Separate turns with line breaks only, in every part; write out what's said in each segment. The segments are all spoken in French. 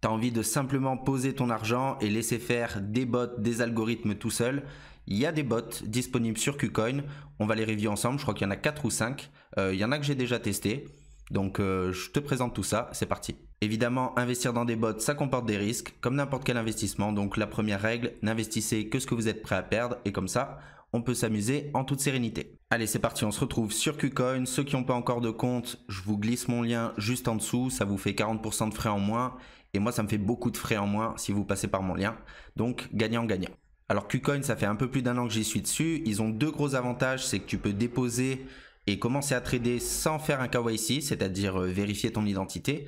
tu as envie de simplement poser ton argent et laisser faire des bots, des algorithmes tout seul, il y a des bots disponibles sur KuCoin. On va les review ensemble. Je crois qu'il y en a 4 ou 5. Il y en a que j'ai déjà testé. Donc je te présente tout ça. C'est parti. Évidemment, investir dans des bots, ça comporte des risques, comme n'importe quel investissement. Donc la première règle, n'investissez que ce que vous êtes prêt à perdre. Et comme ça, on peut s'amuser en toute sérénité. Allez, c'est parti, on se retrouve sur KuCoin. Ceux qui n'ont pas encore de compte, je vous glisse mon lien juste en dessous. Ça vous fait 40% de frais en moins. Et moi, ça me fait beaucoup de frais en moins si vous passez par mon lien. Donc, gagnant-gagnant. Alors, KuCoin, ça fait un peu plus d'1 an que j'y suis dessus. Ils ont 2 gros avantages. C'est que tu peux déposer et commencer à trader sans faire un KYC, c'est-à-dire vérifier ton identité.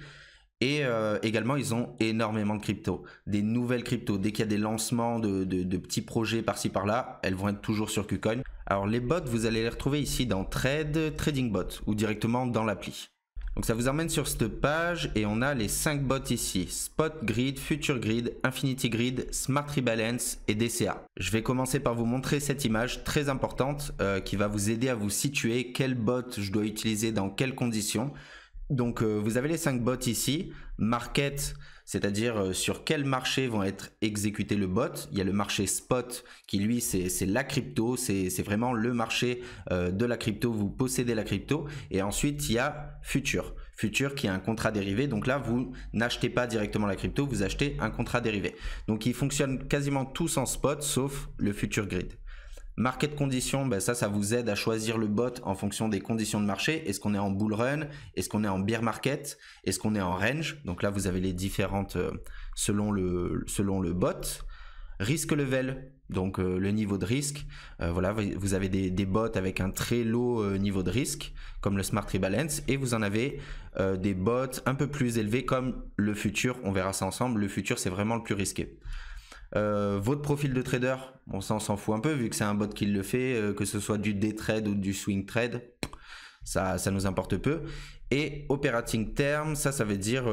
Et également, ils ont énormément de cryptos, des nouvelles cryptos. Dès qu'il y a des lancements de petits projets par-ci par-là, elles vont être toujours sur KuCoin. Alors les bots, vous allez les retrouver ici dans Trade, Trading Bot ou directement dans l'appli. Donc ça vous emmène sur cette page et on a les 5 bots ici. Spot Grid, Future Grid, Infinity Grid, Smart Rebalance et DCA. Je vais commencer par vous montrer cette image très importante qui va vous aider à vous situer quel bot je dois utiliser dans quelles conditions. Donc vous avez les 5 bots ici, market, c'est-à-dire sur quel marché vont être exécutés le bot. Il y a le marché spot qui lui c'est la crypto, c'est vraiment le marché de la crypto, vous possédez la crypto. Et ensuite il y a future qui est un contrat dérivé. Donc là vous n'achetez pas directement la crypto, vous achetez un contrat dérivé. Donc ils fonctionnent quasiment tous en spot sauf le future grid. Market conditions, ben ça vous aide à choisir le bot en fonction des conditions de marché. Est-ce qu'on est en bull run? Est-ce qu'on est en bear market? Est-ce qu'on est en range? Donc là, vous avez les différentes selon le bot. Risque level, donc le niveau de risque. Voilà, vous avez des bots avec un très low niveau de risque, comme le Smart Rebalance, et vous en avez des bots un peu plus élevés comme le futur. On verra ça ensemble. Le futur, c'est vraiment le plus risqué. Votre profil de trader, on s'en fout un peu vu que c'est un bot qui le fait, que ce soit du day trade ou du swing trade, ça nous importe peu. Et operating term, ça veut dire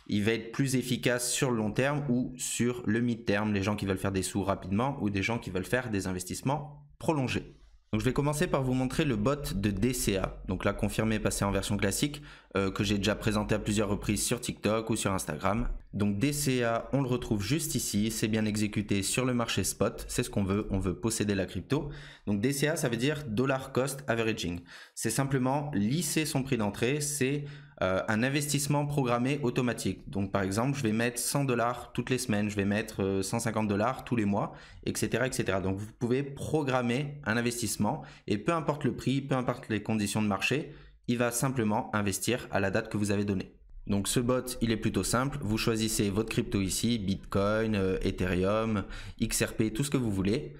il va être plus efficace sur le long terme ou sur le mid term, les gens qui veulent faire des sous rapidement ou des gens qui veulent faire des investissements prolongés. Donc je vais commencer par vous montrer le bot de DCA, donc là confirmé passé en version classique, que j'ai déjà présenté à plusieurs reprises sur TikTok ou sur Instagram. Donc DCA, on le retrouve juste ici, c'est bien exécuté sur le marché spot, c'est ce qu'on veut, on veut posséder la crypto. Donc DCA, ça veut dire Dollar Cost Averaging. C'est simplement lisser son prix d'entrée, c'est un investissement programmé automatique. Donc par exemple, je vais mettre 100 $ toutes les semaines, je vais mettre 150 $ tous les mois, etc., etc. Donc vous pouvez programmer un investissement et peu importe le prix, peu importe les conditions de marché, il va simplement investir à la date que vous avez donnée. Donc ce bot, il est plutôt simple. Vous choisissez votre crypto ici, Bitcoin, Ethereum, XRP, tout ce que vous voulez.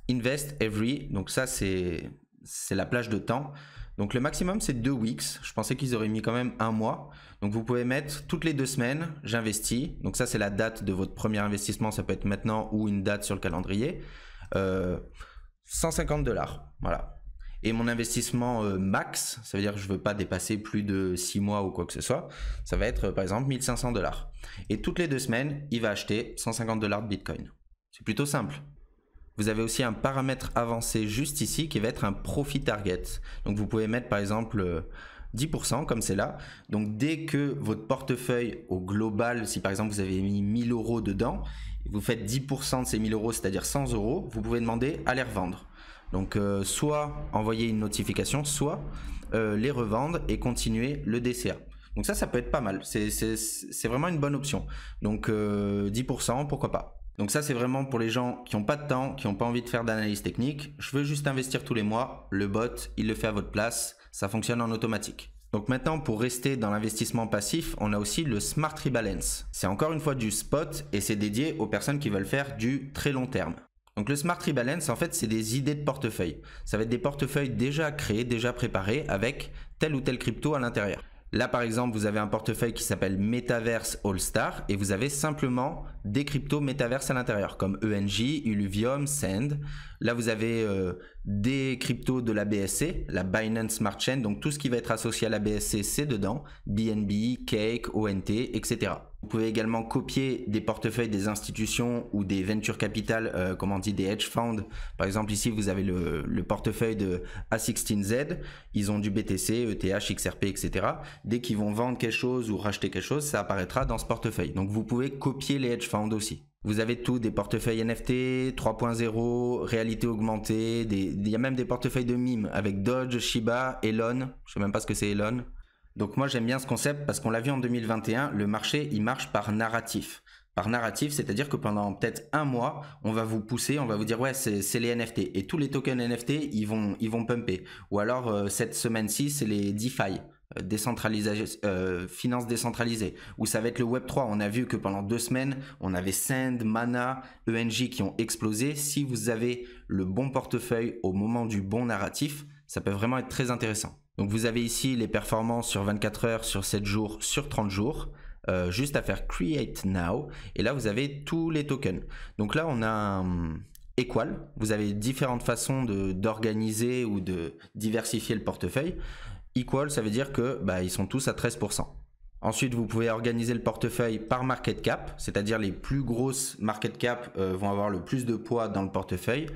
Invest every, donc ça c'est la plage de temps. Donc le maximum c'est 2 weeks, je pensais qu'ils auraient mis quand même 1 mois. Donc vous pouvez mettre toutes les 2 semaines, j'investis. Donc ça c'est la date de votre premier investissement, ça peut être maintenant ou une date sur le calendrier. 150 $, voilà. Et mon investissement max, ça veut dire que je ne veux pas dépasser plus de 6 mois ou quoi que ce soit. Ça va être par exemple 1500 $. Et toutes les 2 semaines, il va acheter 150 $ de Bitcoin. C'est plutôt simple. Vous avez aussi un paramètre avancé juste ici qui va être un profit target. Donc vous pouvez mettre par exemple 10% comme c'est là. Donc dès que votre portefeuille au global, si par exemple vous avez mis 1000 € dedans, vous faites 10% de ces 1000 €, c'est-à-dire 100 €, vous pouvez demander à les revendre. Donc soit envoyer une notification, soit les revendre et continuer le DCA. Donc ça peut être pas mal. C'est vraiment une bonne option. Donc 10%, pourquoi pas. Donc ça c'est vraiment pour les gens qui n'ont pas de temps, qui n'ont pas envie de faire d'analyse technique. Je veux juste investir tous les mois. Le bot, il le fait à votre place. Ça fonctionne en automatique. Donc maintenant, pour rester dans l'investissement passif, on a aussi le Smart Rebalance. C'est encore une fois du spot et c'est dédié aux personnes qui veulent faire du très long terme. Donc le Smart Rebalance, en fait, c'est des idées de portefeuille. Ça va être des portefeuilles déjà créés, déjà préparés avec telle ou telle crypto à l'intérieur. Là, par exemple, vous avez un portefeuille qui s'appelle Metaverse All Star et vous avez simplement des cryptos Metaverse à l'intérieur comme ENJ, Illuvium, Sand. Là, vous avez des cryptos de la BSC, la Binance Smart Chain. Donc, tout ce qui va être associé à la BSC, c'est dedans. BNB, Cake, ONT, etc. Vous pouvez également copier des portefeuilles des institutions ou des venture capital, comme on dit des hedge funds. Par exemple ici vous avez le portefeuille de A16Z, ils ont du BTC, ETH, XRP, etc. Dès qu'ils vont vendre quelque chose ou racheter quelque chose, ça apparaîtra dans ce portefeuille. Donc vous pouvez copier les hedge funds aussi. Vous avez tout, des portefeuilles NFT, 3.0, réalité augmentée, il y a même des portefeuilles de mimes avec Doge, Shiba, Elon, je sais même pas ce que c'est Elon. Donc moi j'aime bien ce concept parce qu'on l'a vu en 2021, le marché il marche par narratif. Par narratif, c'est-à-dire que pendant peut-être un mois, on va vous pousser, on va vous dire ouais c'est les NFT et tous les tokens NFT ils vont pumper. Ou alors cette semaine-ci c'est les DeFi, finance décentralisée, où ça va être le Web3. On a vu que pendant 2 semaines, on avait Sand, Mana, ENJ qui ont explosé. Si vous avez le bon portefeuille au moment du bon narratif, ça peut vraiment être très intéressant. Donc vous avez ici les performances sur 24 heures, sur 7 jours, sur 30 jours. Juste à faire Create Now. Et là, vous avez tous les tokens. Donc là, on a un Equal. Vous avez différentes façons d'organiser ou de diversifier le portefeuille. Equal, ça veut dire que ils sont tous à 13%. Ensuite, vous pouvez organiser le portefeuille par market cap, c'est-à-dire les plus grosses market cap vont avoir le plus de poids dans le portefeuille,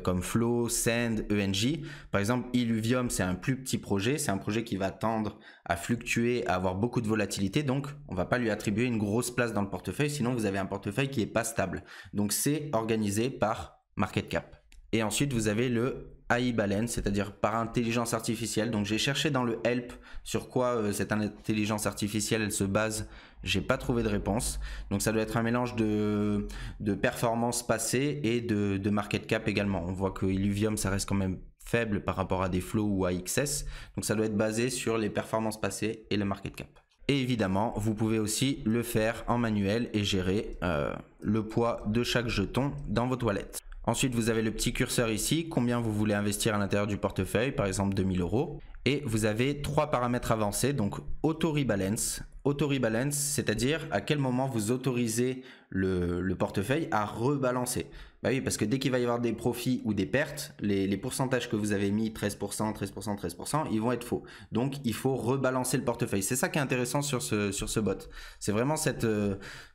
comme Flow, Sand, ENJ. Par exemple, Illuvium, c'est un plus petit projet, c'est un projet qui va tendre à fluctuer, à avoir beaucoup de volatilité, donc on ne va pas lui attribuer une grosse place dans le portefeuille, sinon vous avez un portefeuille qui n'est pas stable. Donc c'est organisé par market cap. Et ensuite, vous avez le AI Balance, c'est-à-dire par intelligence artificielle. Donc j'ai cherché dans le help sur quoi cette intelligence artificielle elle se base. J'ai pas trouvé de réponse. Donc ça doit être un mélange de performances passées et de market cap également. On voit que Illuvium ça reste quand même faible par rapport à des flows ou à XS. Donc ça doit être basé sur les performances passées et le market cap. Et évidemment, vous pouvez aussi le faire en manuel et gérer le poids de chaque jeton dans votre wallet. Ensuite, vous avez le petit curseur ici, combien vous voulez investir à l'intérieur du portefeuille, par exemple 2000 €. Et vous avez 3 paramètres avancés, donc auto-rebalance. Auto-rebalance, c'est-à-dire à quel moment vous autorisez le portefeuille à rebalancer. Oui, parce que dès qu'il va y avoir des profits ou des pertes, les pourcentages que vous avez mis, 13%, 13%, 13%, ils vont être faux. Donc, il faut rebalancer le portefeuille. C'est ça qui est intéressant sur ce bot. C'est vraiment cette...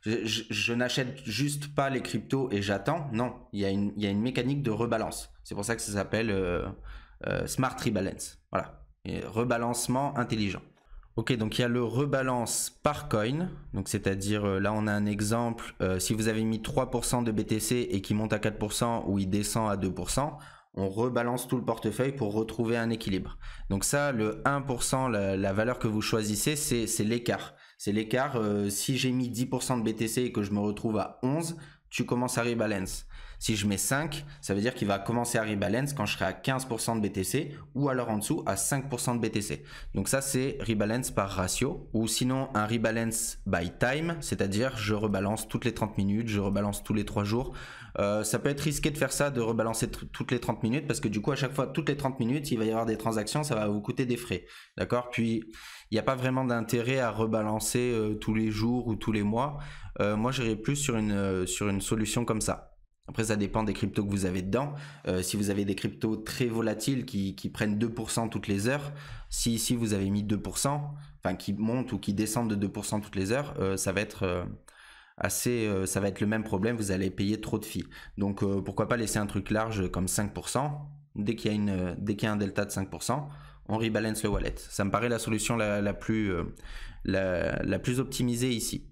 je n'achète juste pas les cryptos et j'attends. Non, il y a une mécanique de rebalance. C'est pour ça que ça s'appelle Smart Rebalance. Voilà, et rebalancement intelligent. Ok, donc il y a le rebalance par coin, donc c'est-à-dire là on a un exemple, si vous avez mis 3% de BTC et qui monte à 4% ou il descend à 2%, on rebalance tout le portefeuille pour retrouver un équilibre. Donc ça, le 1%, la valeur que vous choisissez, c'est l'écart. C'est l'écart, si j'ai mis 10% de BTC et que je me retrouve à 11, tu commences à rebalance. Si je mets 5, ça veut dire qu'il va commencer à rebalance quand je serai à 15% de BTC ou alors en dessous à 5% de BTC. Donc ça, c'est rebalance par ratio ou sinon un rebalance by time, c'est-à-dire je rebalance toutes les 30 minutes, je rebalance tous les 3 jours. Ça peut être risqué de faire ça, de rebalancer toutes les 30 minutes parce que du coup, à chaque fois, toutes les 30 minutes, il va y avoir des transactions, ça va vous coûter des frais. D'accord ? Puis, il n'y a pas vraiment d'intérêt à rebalancer tous les jours ou tous les mois. Moi, j'irais plus sur une solution comme ça. Après, ça dépend des cryptos que vous avez dedans. Si vous avez des cryptos très volatiles qui prennent 2% toutes les heures, si ici vous avez mis 2%, enfin qui montent ou qui descendent de 2% toutes les heures, ça va être ça va être le même problème, vous allez payer trop de fees. Donc pourquoi pas laisser un truc large comme 5%, dès qu'il y a un delta de 5%, on rebalance le wallet. Ça me paraît la solution la plus optimisée ici.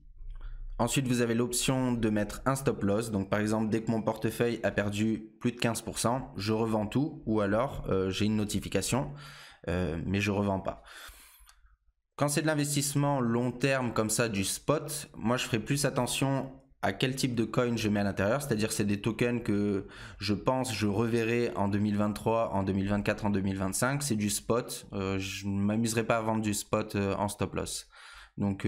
Ensuite, vous avez l'option de mettre un stop loss. Donc, par exemple, dès que mon portefeuille a perdu plus de 15%, je revends tout ou alors j'ai une notification, mais je revends pas. Quand c'est de l'investissement long terme comme ça, du spot, moi, je ferai plus attention à quel type de coin je mets à l'intérieur. C'est-à-dire c'est des tokens que je pense je reverrai en 2023, en 2024, en 2025. C'est du spot. Je ne m'amuserai pas à vendre du spot en stop loss. Donc...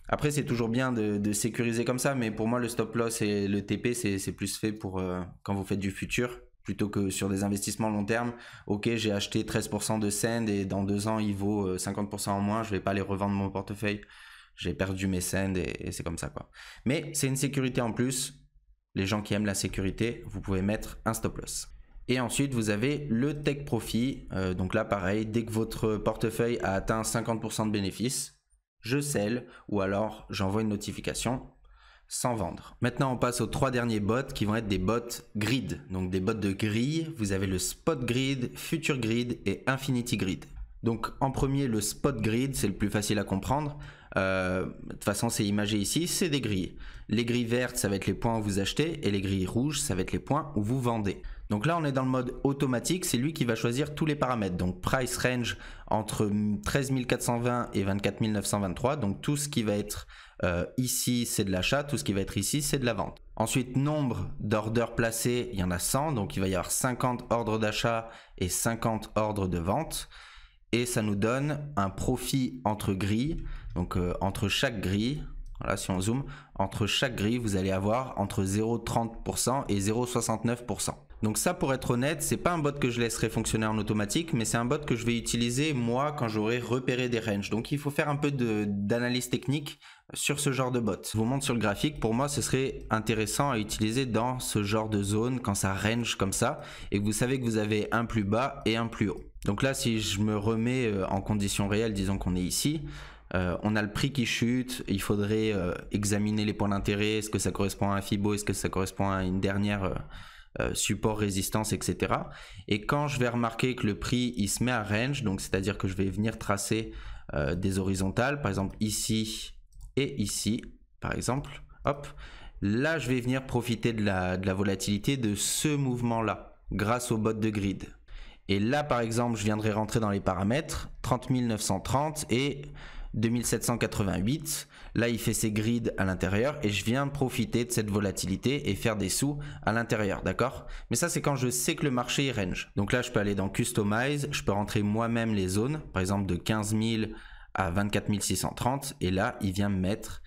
après, c'est toujours bien de sécuriser comme ça, mais pour moi, le stop loss et le TP, c'est plus fait pour quand vous faites du futur, plutôt que sur des investissements long terme. Ok, j'ai acheté 13% de Sand et dans 2 ans, il vaut 50% en moins, je vais pas les revendre mon portefeuille. J'ai perdu mes Sand et c'est comme ça, quoi. Mais c'est une sécurité en plus. Les gens qui aiment la sécurité, vous pouvez mettre un stop loss. Et ensuite, vous avez le take profit. Donc là, pareil, dès que votre portefeuille a atteint 50% de bénéfices, je sell ou alors j'envoie une notification sans vendre. Maintenant, on passe aux 3 derniers bots qui vont être des bots grid, donc des bots de grille. Vous avez le spot grid, future grid et infinity grid. Donc en premier, le spot grid, c'est le plus facile à comprendre. De toute façon, c'est imagé ici, c'est des grilles. Les grilles vertes, ça va être les points où vous achetez et les grilles rouges, ça va être les points où vous vendez. Donc là, on est dans le mode automatique, c'est lui qui va choisir tous les paramètres. Donc price range entre 13 420 et 24 923. Donc tout ce qui va être ici, c'est de l'achat. Tout ce qui va être ici, c'est de la vente. Ensuite, nombre d'ordres placés, il y en a 100. Donc il va y avoir 50 ordres d'achat et 50 ordres de vente. Et ça nous donne un profit entre grilles. Donc entre chaque grille, voilà, si on zoome, entre chaque grille, vous allez avoir entre 0,30% et 0,69%. Donc ça, pour être honnête, c'est pas un bot que je laisserai fonctionner en automatique, mais c'est un bot que je vais utiliser moi quand j'aurai repéré des ranges. Donc il faut faire un peu d'analyse technique sur ce genre de bot. Je vous montre sur le graphique, pour moi ce serait intéressant à utiliser dans ce genre de zone quand ça range comme ça et que vous savez que vous avez un plus bas et un plus haut. Donc là, si je me remets en conditions réelles, disons qu'on est ici, on a le prix qui chute, il faudrait examiner les points d'intérêt, est-ce que ça correspond à un Fibo, est-ce que ça correspond à une dernière support, résistance, etc. Et quand je vais remarquer que le prix il se met à range, donc c'est-à-dire que je vais venir tracer des horizontales, par exemple ici et ici, par exemple, hop, là je vais venir profiter de la volatilité de ce mouvement-là, grâce au bot de grid. Et là par exemple, je viendrai rentrer dans les paramètres, 30 930 et 2788, là il fait ses grids à l'intérieur et je viens profiter de cette volatilité et faire des sous à l'intérieur, d'accord? Mais ça c'est quand je sais que le marché est range. Donc là je peux aller dans Customize, je peux rentrer moi-même les zones, par exemple de 15 000 à 24 630 et là il vient me mettre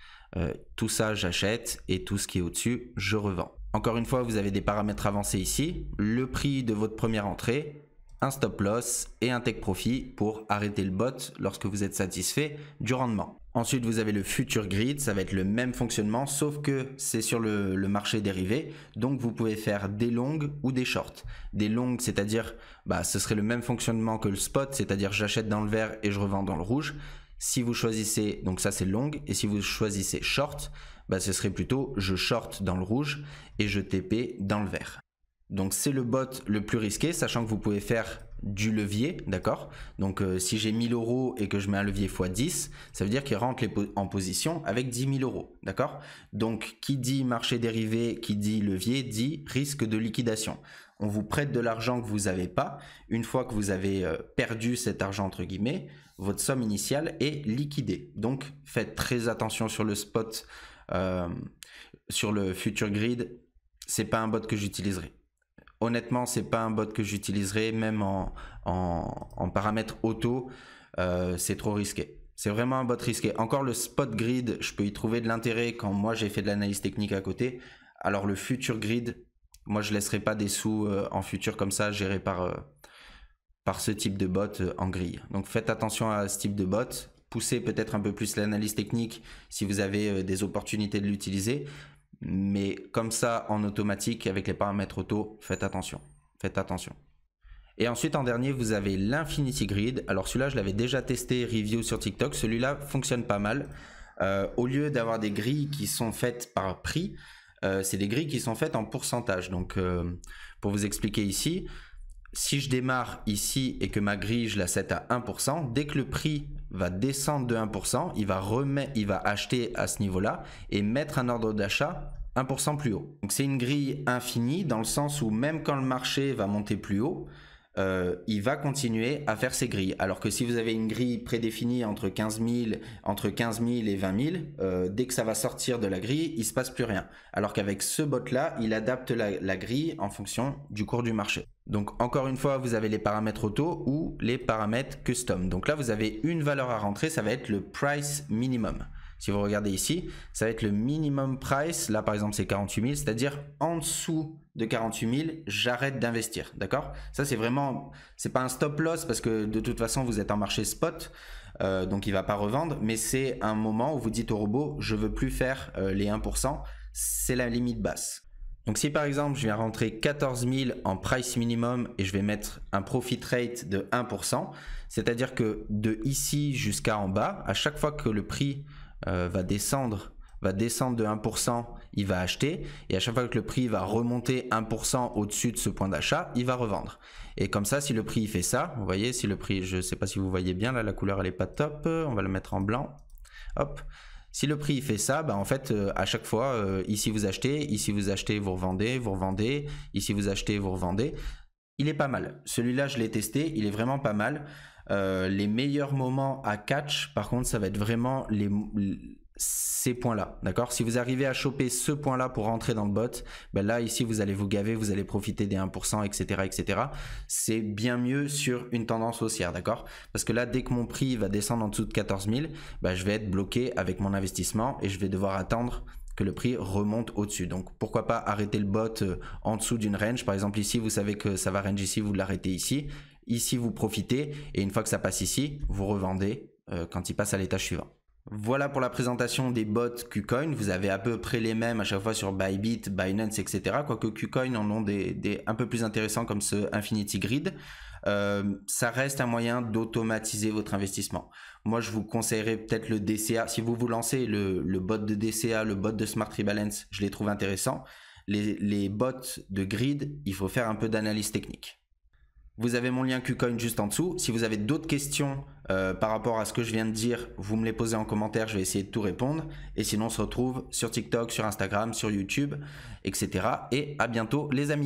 tout ça j'achète et tout ce qui est au-dessus je revends. Encore une fois, vous avez des paramètres avancés ici, le prix de votre première entrée, un stop loss et un take profit pour arrêter le bot lorsque vous êtes satisfait du rendement. Ensuite, vous avez le future grid, ça va être le même fonctionnement sauf que c'est sur le marché dérivé, donc vous pouvez faire des longues ou des shorts. Des longues, c'est-à-dire ce serait le même fonctionnement que le spot, c'est-à-dire j'achète dans le vert et je revends dans le rouge. Si vous choisissez, donc ça c'est long, et si vous choisissez short, ce serait plutôt je short dans le rouge et je TP dans le vert. Donc c'est le bot le plus risqué, sachant que vous pouvez faire du levier, d'accord? Donc si j'ai 1000 € et que je mets un levier x10, ça veut dire qu'il rentre en position avec 10 000 €, d'accord? Donc qui dit marché dérivé, qui dit levier, dit risque de liquidation. On vous prête de l'argent que vous n'avez pas. Une fois que vous avez perdu cet argent entre guillemets, votre somme initiale est liquidée. Donc faites très attention sur le spot, sur le future grid, c'est pas un bot que j'utiliserai. Honnêtement, c'est pas un bot que j'utiliserai, même en paramètres auto, c'est trop risqué. C'est vraiment un bot risqué. Encore le spot grid, je peux y trouver de l'intérêt quand moi j'ai fait de l'analyse technique à côté. Alors le future grid, moi je laisserai pas des sous en futur comme ça, géré par ce type de bot en grille. Donc faites attention à ce type de bot. Poussez peut-être un peu plus l'analyse technique si vous avez des opportunités de l'utiliser. Mais comme ça en automatique avec les paramètres auto, faites attention. Faites attention. Et ensuite en dernier vous avez l'Infinity Grid. Alors celui-là je l'avais déjà testé, review sur TikTok. Celui-là fonctionne pas mal. Au lieu d'avoir des grilles qui sont faites par prix, c'est des grilles qui sont faites en pourcentage. Donc pour vous expliquer ici, si je démarre ici et que ma grille je la set à 1%, dès que le prix va descendre de 1%, il va acheter à ce niveau-là et mettre un ordre d'achat 1% plus haut. Donc c'est une grille infinie dans le sens où même quand le marché va monter plus haut, il va continuer à faire ses grilles. Alors que si vous avez une grille prédéfinie entre 15 000 et 20 000, dès que ça va sortir de la grille, il ne se passe plus rien. Alors qu'avec ce bot-là, il adapte la grille en fonction du cours du marché. Donc encore une fois, vous avez les paramètres auto ou les paramètres custom. Donc là, vous avez une valeur à rentrer, ça va être le price minimum. Si vous regardez ici, ça va être le minimum price. Là, par exemple, c'est 48 000, c'est-à-dire en dessous de 48 000, j'arrête d'investir. D'accord? Ça, c'est vraiment, c'est pas un stop loss parce que de toute façon, vous êtes en marché spot, donc il va pas revendre. Mais c'est un moment où vous dites au robot, je veux plus faire les 1%, c'est la limite basse. Donc si par exemple je viens rentrer 14 000 en price minimum et je vais mettre un profit rate de 1%, c'est-à-dire que de ici jusqu'à en bas, à chaque fois que le prix va descendre de 1%, il va acheter, et à chaque fois que le prix va remonter 1% au-dessus de ce point d'achat, il va revendre. Et comme ça, si le prix fait ça, vous voyez, si le prix, je ne sais pas si vous voyez bien, là la couleur elle est pas top, on va le mettre en blanc, hop. Si le prix fait ça, bah en fait, à chaque fois, ici vous achetez, vous revendez, ici vous achetez, vous revendez. Il est pas mal. Celui-là, je l'ai testé, il est vraiment pas mal. Les meilleurs moments à catch, par contre, ça va être vraiment ces points-là, d'accord? Si vous arrivez à choper ce point-là pour rentrer dans le bot, ben là, ici, vous allez vous gaver, vous allez profiter des 1%, etc., etc. C'est bien mieux sur une tendance haussière, d'accord? Parce que là, dès que mon prix va descendre en dessous de 14 000, ben, je vais être bloqué avec mon investissement et je vais devoir attendre que le prix remonte au-dessus. Donc pourquoi pas arrêter le bot en dessous d'une range. Par exemple ici, vous savez que ça va range ici, vous l'arrêtez ici. Ici, vous profitez et une fois que ça passe ici, vous revendez quand il passe à l'étage suivant. Voilà pour la présentation des bots KuCoin. Vous avez à peu près les mêmes à chaque fois sur Bybit, Binance, etc. Quoique KuCoin en ont des un peu plus intéressants comme ce Infinity Grid. Ça reste un moyen d'automatiser votre investissement. Moi, je vous conseillerais peut-être le DCA. Si vous vous lancez le bot de DCA, le bot de Smart Rebalance, je les trouve intéressants. Les bots de grid, il faut faire un peu d'analyse technique. Vous avez mon lien KuCoin juste en dessous. Si vous avez d'autres questions par rapport à ce que je viens de dire, vous me les posez en commentaire, je vais essayer de tout répondre. Et sinon, on se retrouve sur TikTok, sur Instagram, sur YouTube, etc. Et à bientôt les amis.